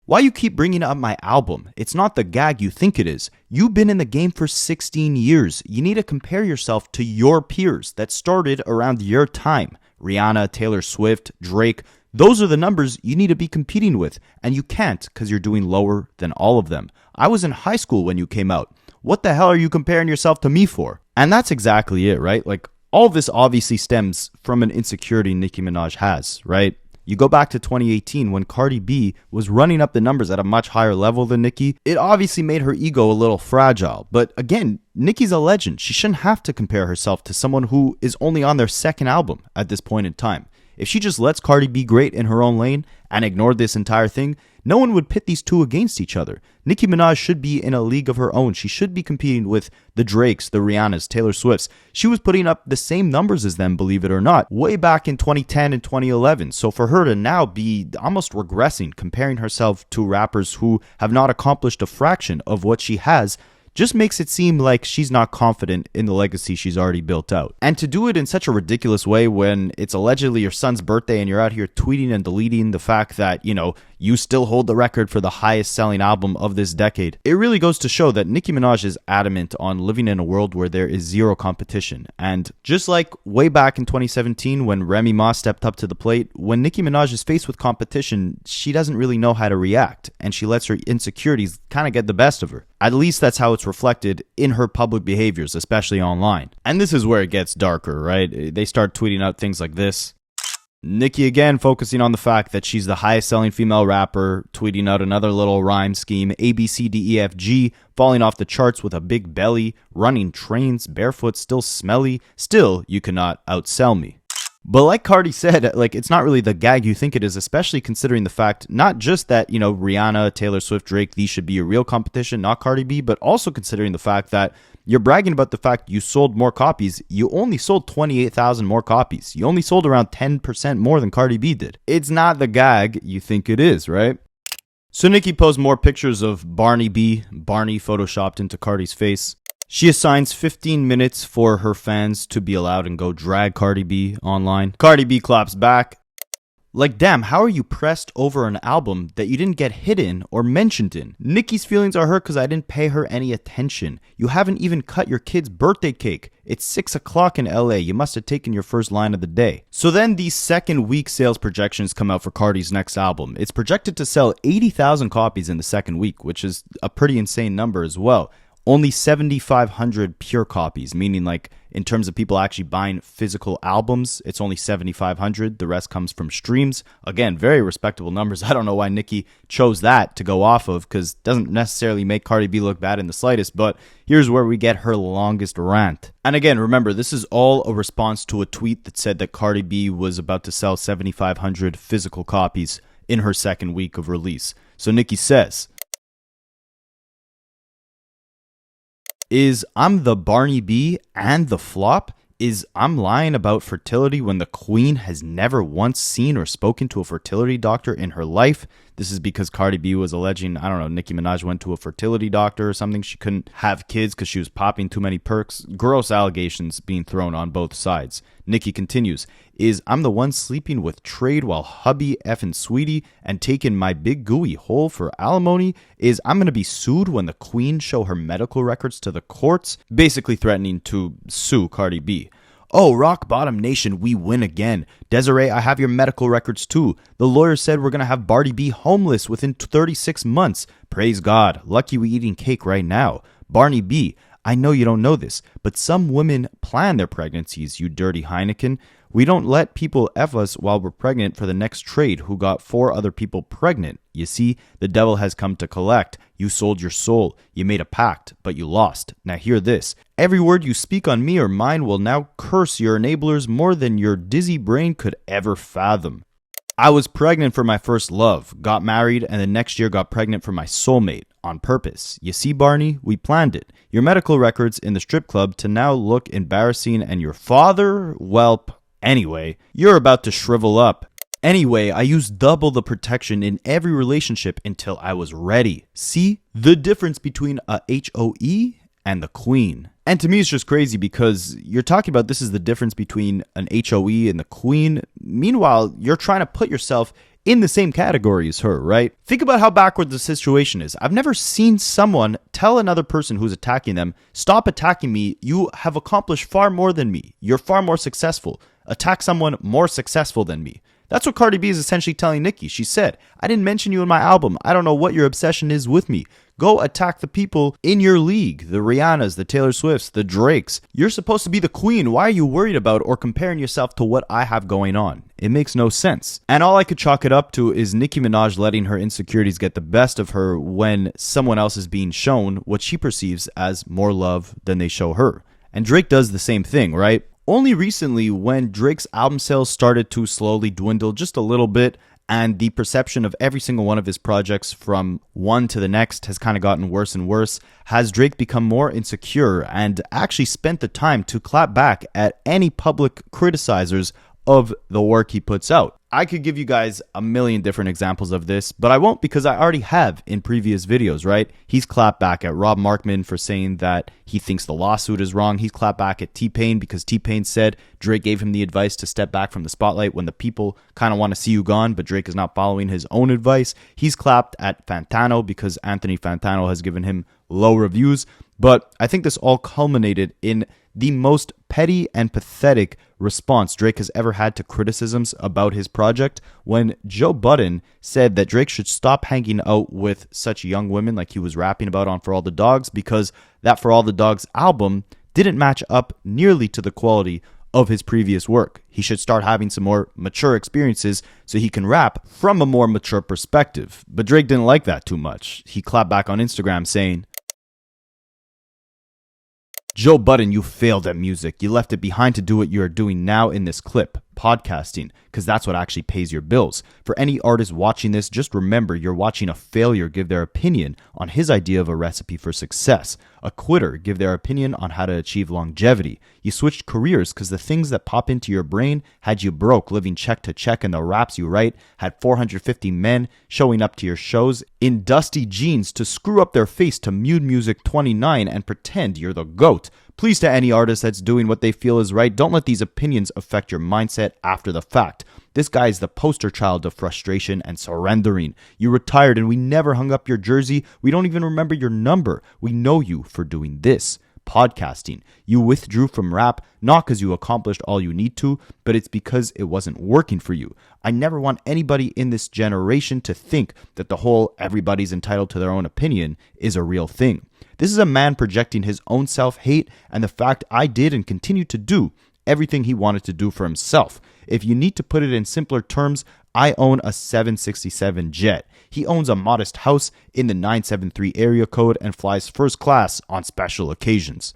[SPEAKER 3] why you keep bringing up my album? It's not the gag you think it is. You've been in the game for 16 years. You need to compare yourself to your peers that started around your time. Rihanna, Taylor Swift, Drake. Those are the numbers you need to be competing with. And you can't because you're doing lower than all of them. I was in high school when you came out. What the hell are you comparing yourself to me for? And that's exactly it, right? Like, all of this obviously stems from an insecurity Nicki Minaj has, right? You go back to 2018 when Cardi B was running up the numbers at a much higher level than Nicki. It obviously made her ego a little fragile. But again, Nicki's a legend. She shouldn't have to compare herself to someone who is only on their second album at this point in time. If she just lets Cardi be great in her own lane and ignored this entire thing, no one would pit these two against each other. Nicki Minaj should be in a league of her own. She should be competing with the Drakes, the Rihannas, Taylor Swifts. She was putting up the same numbers as them, believe it or not, way back in 2010 and 2011. So for her to now be almost regressing, comparing herself to rappers who have not accomplished a fraction of what she has, just makes it seem like she's not confident in the legacy she's already built out. And to do it in such a ridiculous way when it's allegedly your son's birthday and you're out here tweeting and deleting the fact that, you still hold the record for the highest selling album of this decade. It really goes to show that Nicki Minaj is adamant on living in a world where there is zero competition. And just like way back in 2017 when Remy Ma stepped up to the plate, when Nicki Minaj is faced with competition, she doesn't really know how to react, and she lets her insecurities kind of get the best of her. At least that's how it's reflected in her public behaviors, especially online. And this is where it gets darker, right? They start tweeting out things like this. Nicki again focusing on the fact that she's the highest selling female rapper, tweeting out another little rhyme scheme, ABCDEFG, falling off the charts with a big belly, running trains, barefoot, still smelly, still you cannot outsell me. But like Carti said, it's not really the gag you think it is, especially considering the fact not just that, Rihanna, Taylor Swift, Drake, these should be a real competition, not Cardi B, but also considering the fact that you're bragging about the fact you sold more copies. You only sold 28,000 more copies. You only sold around 10% more than Cardi B did. It's not the gag you think it is, right? So Nicki posts more pictures of Barney photoshopped into Cardi's face. She assigns 15 minutes for her fans to be allowed and go drag Cardi B online. Cardi B claps back. Damn, how are you pressed over an album that you didn't get hit in or mentioned in? Nicki's feelings are hurt because I didn't pay her any attention. You haven't even cut your kid's birthday cake. It's 6 o'clock in LA. You must have taken your first line of the day. So then these second week sales projections come out for Cardi's next album. It's projected to sell 80,000 copies in the second week, which is a pretty insane number as well. Only 7,500 pure copies, meaning in terms of people actually buying physical albums, it's only 7,500. The rest comes from streams. Again, very respectable numbers. I don't know why Nicki chose that to go off of, because it doesn't necessarily make Cardi B look bad in the slightest, but here's where we get her longest rant. And again, remember, this is all a response to a tweet that said that Cardi B was about to sell 7,500 physical copies in her second week of release. So Nicki says, is I'm the Barney B and the flop? Is I'm lying about fertility when the queen has never once seen or spoken to a fertility doctor in her life? This is because Cardi B was alleging, Nicki Minaj went to a fertility doctor or something. She couldn't have kids because she was popping too many perks. Gross allegations being thrown on both sides. Nicki continues, is I'm the one sleeping with Trade while hubby effing Sweetie and taking my big gooey hole for alimony? Is I'm going to be sued when the queen show her medical records to the courts? Basically threatening to sue Cardi B. Oh, Rock Bottom Nation, we win again. Desiree, I have your medical records too. The lawyer said we're going to have Bardi B homeless within 36 months. Praise God. Lucky we eating cake right now. Barney B, I know you don't know this, but some women plan their pregnancies, you dirty Heineken. We don't let people F us while we're pregnant for the next trade who got 4 other people pregnant. You see, the devil has come to collect. You sold your soul. You made a pact, but you lost. Now hear this. Every word you speak on me or mine will now curse your enablers more than your dizzy brain could ever fathom. I was pregnant for my first love, got married, and the next year got pregnant for my soulmate. On purpose. You see, Barney, we planned it. Your medical records in the strip club to now look embarrassing, and your father, welp. Anyway, you're about to shrivel up. Anyway, I used double the protection in every relationship until I was ready. See? The difference between a HOE and the queen. And to me, it's just crazy because you're talking about this is the difference between an HOE and the queen. Meanwhile, you're trying to put yourself in the same category as her, right? Think about how backward the situation is. I've never seen someone tell another person who's attacking them, stop attacking me. You have accomplished far more than me. You're far more successful. Attack someone more successful than me. That's what Cardi B is essentially telling Nicki. She said, I didn't mention you in my album. I don't know what your obsession is with me. Go attack the people in your league, the Rihannas, the Taylor Swifts, the Drakes. You're supposed to be the queen. Why are you worried about or comparing yourself to what I have going on? It makes no sense. And all I could chalk it up to is Nicki Minaj letting her insecurities get the best of her when someone else is being shown what she perceives as more love than they show her. And Drake does the same thing, right? Only recently, when Drake's album sales started to slowly dwindle just a little bit, and the perception of every single one of his projects from one to the next has kind of gotten worse and worse, has Drake become more insecure and actually spent the time to clap back at any public criticizers of the work he puts out. I could give you guys a million different examples of this, but I won't because I already have in previous videos, right? He's clapped back at Rob Markman for saying that he thinks the lawsuit is wrong. He's clapped back at T-Pain because T-Pain said Drake gave him the advice to step back from the spotlight when the people kind of want to see you gone, but Drake is not following his own advice. He's clapped at Fantano because Anthony Fantano has given him low reviews. But I think this all culminated in the most petty and pathetic response Drake has ever had to criticisms about his project when Joe Budden said that Drake should stop hanging out with such young women like he was rapping about on For All the Dogs because that For All the Dogs album didn't match up nearly to the quality of his previous work. He should start having some more mature experiences so he can rap from a more mature perspective. But Drake didn't like that too much. He clapped back on Instagram saying, "Joe Budden, you failed at music. You left it behind to do what you are doing now in this clip, podcasting, because that's what actually pays your bills. For any artist watching this, just remember you're watching a failure give their opinion on his idea of a recipe for success. A quitter give their opinion on how to achieve longevity. You switched careers because the things that pop into your brain had you broke, living check to check, and the raps you write had 450 men showing up to your shows in dusty jeans to screw up their face to Mute Music 29 and pretend you're the GOAT. Please, to any artist that's doing what they feel is right, don't let these opinions affect your mindset after the fact. This guy is the poster child of frustration and surrendering. You retired and we never hung up your jersey. We don't even remember your number. We know you for doing this, podcasting. You withdrew from rap, not because you accomplished all you need to, but it's because it wasn't working for you. I never want anybody in this generation to think that the whole everybody's entitled to their own opinion is a real thing. This is a man projecting his own self-hate and the fact I did and continue to do everything he wanted to do for himself. If you need to put it in simpler terms, I own a 767 jet. He owns a modest house in the 973 area code and flies first class on special occasions.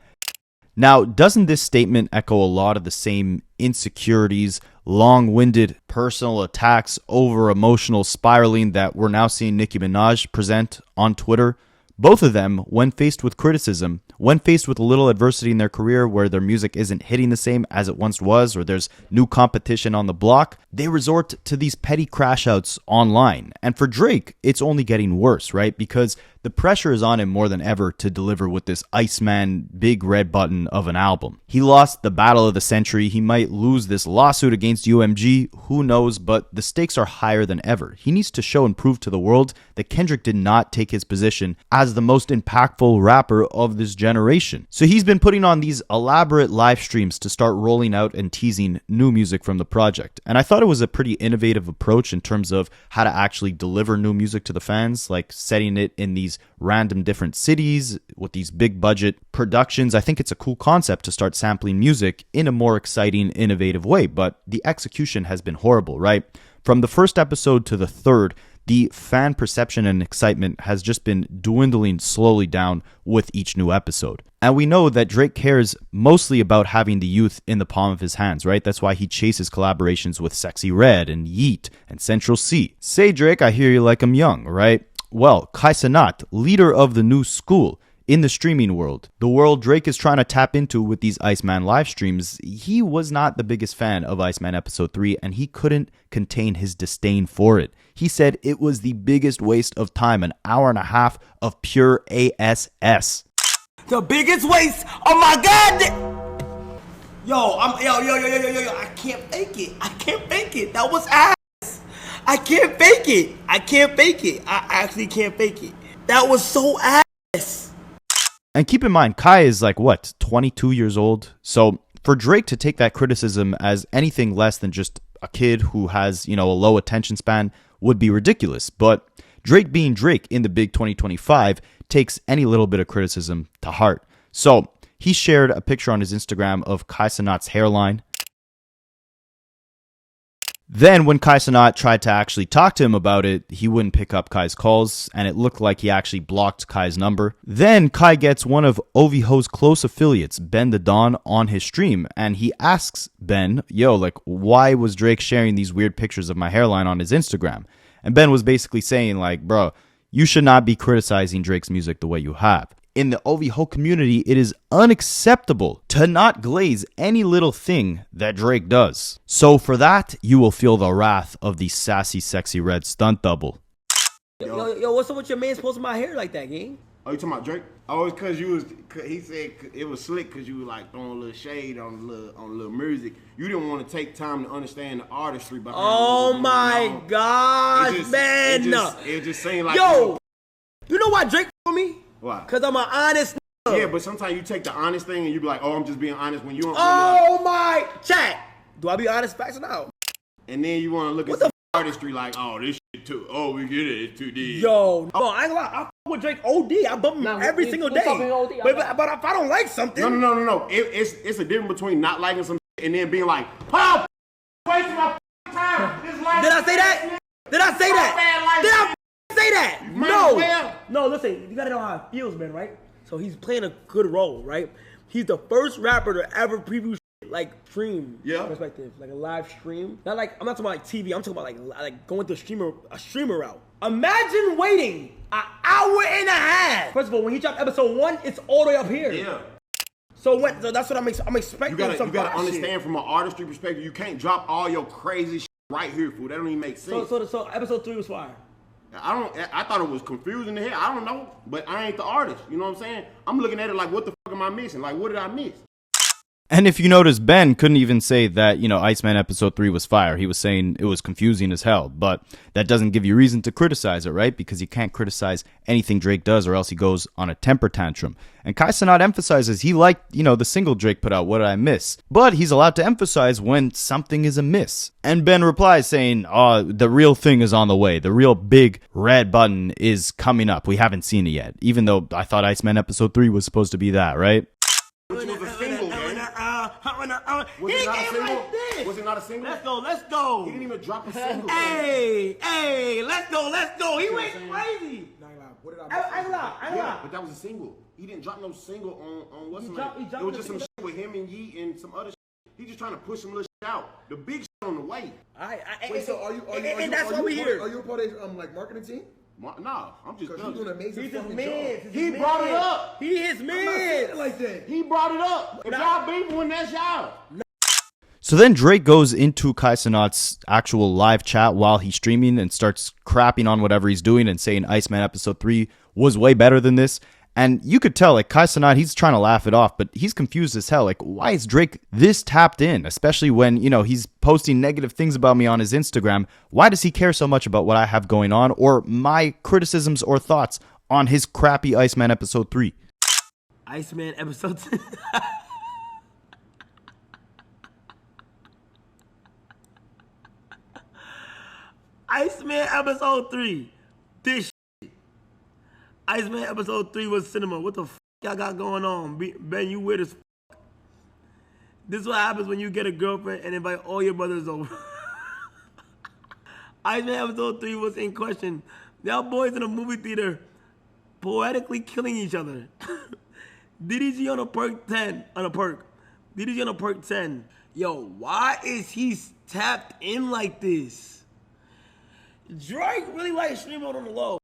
[SPEAKER 3] Now, doesn't this statement echo a lot of the same insecurities, long-winded personal attacks, over-emotional spiraling that we're now seeing Nicki Minaj present on Twitter? Both of them, when faced with criticism, when faced with a little adversity in their career where their music isn't hitting the same as it once was, or there's new competition on the block, they resort to these petty crash outs online. And for Drake, it's only getting worse, right? Because the pressure is on him more than ever to deliver with this Iceman big red button of an album. He lost the battle of the century. He might lose this lawsuit against UMG. Who knows? But the stakes are higher than ever. He needs to show and prove to the world that Kendrick did not take his position as the most impactful rapper of this generation. So he's been putting on these elaborate live streams to start rolling out and teasing new music from the project. And I thought it was a pretty innovative approach in terms of how to actually deliver new music to the fans, like setting it in these random different cities with these big budget productions. I think it's a cool concept to start sampling music in a more exciting, innovative way, but the execution has been horrible, right? From the first episode to the third, the fan perception and excitement has just been dwindling slowly down with each new episode. And we know that Drake cares mostly about having the youth in the palm of his hands, right? That's why he chases collaborations with Sexy Red and Yeet and Central C. Say, Drake, I hear you like I'm young, right? Well, Kai Cenat, leader of the new school in the streaming world, the world Drake is trying to tap into with these Iceman live streams, he was not the biggest fan of Iceman Episode 3, and he couldn't contain his disdain for it. He said it was the biggest waste of time, an hour and a half of pure ASS.
[SPEAKER 4] The biggest waste of my god. Yo, I can't fake it. I can't fake it. That was ass. I can't fake it. I can't fake it. I actually can't fake it. That was so ass.
[SPEAKER 3] And keep in mind, Kai is like, what, 22 years old? So for Drake to take that criticism as anything less than just a kid who has, a low attention span would be ridiculous. But Drake being Drake in the big 2025 takes any little bit of criticism to heart. So he shared a picture on his Instagram of Kai Cenat's hairline. Then when Kai Cenat tried to actually talk to him about it, he wouldn't pick up Kai's calls, and it looked like he actually blocked Kai's number. Then Kai gets one of OVHO's close affiliates, Ben the Don, on his stream, and he asks Ben, why was Drake sharing these weird pictures of my hairline on his Instagram? And Ben was basically saying, bro, you should not be criticizing Drake's music the way you have. in the OVO community, it is unacceptable to not glaze any little thing that Drake does. So for that, you will feel the wrath of the sassy, sexy red stunt double.
[SPEAKER 4] Yo, what's up with your man posting my hair like that, gang?
[SPEAKER 12] Oh, you talking about Drake? Oh, it's cause he said it was slick cause you was like throwing a little shade on little music. You didn't want to take time to understand the artistry behind it.
[SPEAKER 4] Oh my gosh, man.
[SPEAKER 12] It just seemed like...
[SPEAKER 4] Yo, you know why Drake for me?
[SPEAKER 12] Why?
[SPEAKER 4] Cause I'm an honest nigga.
[SPEAKER 12] Yeah, but sometimes you take the honest thing and you be like, oh, I'm just being honest when you don't...
[SPEAKER 4] Oh my... Chat. Do I be honest facts or no?
[SPEAKER 12] And then you want to look at some artistry like, oh, this shit too... Oh, we get it. It's too deep.
[SPEAKER 4] Yo, I ain't gonna lie. I fuck with Drake OD. I bump him every single day. But if I don't like something...
[SPEAKER 12] No. It's a difference between not liking some shit and then being like, oh, wasting my time. Did
[SPEAKER 4] I say that? Did I say that? No, listen, you gotta know how it feels, man, right? So he's playing a good role, right? He's the first rapper to ever preview shit like stream perspective, like a live stream. Not like, I'm not talking about like TV, I'm talking about like going to a streamer route. Imagine waiting an hour and a half. First of all, when he dropped episode 1, it's all the way up here.
[SPEAKER 12] Yeah.
[SPEAKER 4] So that's what I'm expecting.
[SPEAKER 12] You gotta understand from an artistry perspective, you can't drop all your crazy shit right here, fool. That don't even make sense.
[SPEAKER 4] So episode 3 was fire.
[SPEAKER 12] I thought it was confusing to hear. I don't know, but I ain't the artist. You know what I'm saying? I'm looking at it like, what the fuck am I missing? Like, what did I miss?
[SPEAKER 3] And if you notice, Ben couldn't even say that, Iceman episode 3 was fire. He was saying it was confusing as hell, but that doesn't give you reason to criticize it, right? Because you can't criticize anything Drake does or else he goes on a temper tantrum. And Kai Cenat emphasizes he liked, the single Drake put out, What Did I Miss? But he's allowed to emphasize when something is amiss. And Ben replies saying, the real thing is on the way. The real big red button is coming up. We haven't seen it yet. Even though I thought Iceman episode 3 was supposed to be that, right?
[SPEAKER 12] Which was a single, man. Was it not a single?
[SPEAKER 4] Let's go.
[SPEAKER 12] He didn't even drop a single.
[SPEAKER 4] Hey, let's go. He went crazy.
[SPEAKER 12] What did I miss? Yeah, but that was a single. He didn't drop no single on what's the name. It was just some shit with him and Yee and some other shit. He just trying to push some little shit out. The big shit on the way.
[SPEAKER 13] Wait, so are you
[SPEAKER 4] that's why we here.
[SPEAKER 13] Are you a part of his marketing team?
[SPEAKER 12] No, I'm just
[SPEAKER 13] doing an amazing fucking
[SPEAKER 12] job. He brought it up.
[SPEAKER 4] He is man.
[SPEAKER 13] I'm not saying it like that.
[SPEAKER 12] He brought it up. If y'all beefing, that's y'all.
[SPEAKER 3] So then Drake goes into Kai Cenat's actual live chat while he's streaming and starts crapping on whatever he's doing and saying Iceman episode 3 was way better than this. And you could tell, Kai Cenat, he's trying to laugh it off, but he's confused as hell. Why is Drake this tapped in? Especially when, he's posting negative things about me on his Instagram. Why does he care so much about what I have going on or my criticisms or thoughts on his crappy Iceman episode 3?
[SPEAKER 4] Iceman episode 3. Iceman episode 3. This shit. Iceman episode 3 was cinema. What the f*** y'all got going on? Ben, you weird as f***. This is what happens when you get a girlfriend and invite all your brothers over. Iceman episode 3 was in question. Y'all boys in a movie theater poetically killing each other. DDG on a perk 10. DDG on a perk 10. Yo, why is he tapped in like this? Drake really likes stream mode on the low.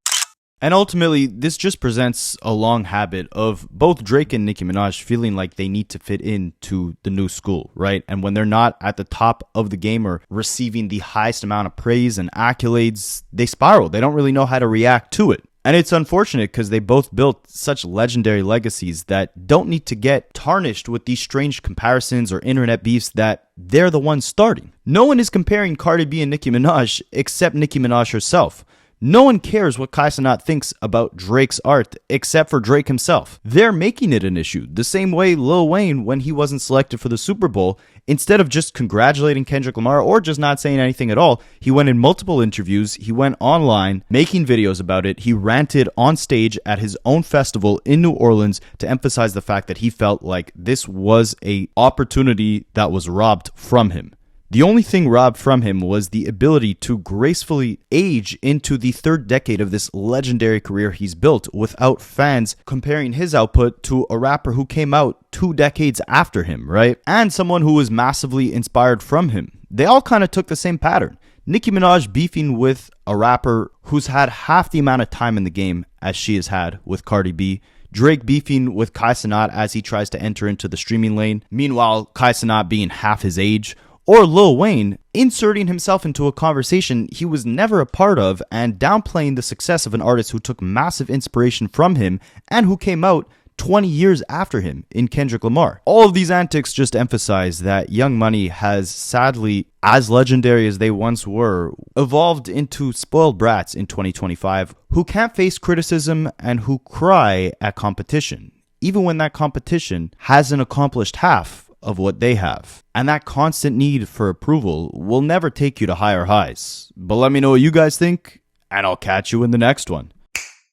[SPEAKER 3] And ultimately, this just presents a long habit of both Drake and Nicki Minaj feeling like they need to fit into the new school, right? And when they're not at the top of the game or receiving the highest amount of praise and accolades, they spiral. They don't really know how to react to it. And it's unfortunate because they both built such legendary legacies that don't need to get tarnished with these strange comparisons or internet beefs that they're the ones starting. No one is comparing Cardi B and Nicki Minaj except Nicki Minaj herself. No one cares what Kai Cenat thinks about Drake's art except for Drake himself. They're making it an issue, the same way Lil Wayne, when he wasn't selected for the Super Bowl, instead of just congratulating Kendrick Lamar or just not saying anything at all, he went in multiple interviews, he went online making videos about it, he ranted on stage at his own festival in New Orleans to emphasize the fact that he felt like this was an opportunity that was robbed from him. The only thing robbed from him was the ability to gracefully age into the third decade of this legendary career he's built without fans comparing his output to a rapper who came out 2 decades after him, right? And someone who was massively inspired from him. They all kind of took the same pattern. Nicki Minaj beefing with a rapper who's had half the amount of time in the game as she has had with Cardi B. Drake beefing with Kai Cenat as he tries to enter into the streaming lane, meanwhile Kai Cenat being half his age, or Lil Wayne inserting himself into a conversation he was never a part of and downplaying the success of an artist who took massive inspiration from him and who came out 20 years after him in Kendrick Lamar. All of these antics just emphasize that Young Money has sadly, as legendary as they once were, evolved into spoiled brats in 2025 who can't face criticism and who cry at competition, even when that competition hasn't accomplished half of what they have. And that constant need for approval will never take you to higher highs. But let me know what you guys think, and I'll catch you in the next one.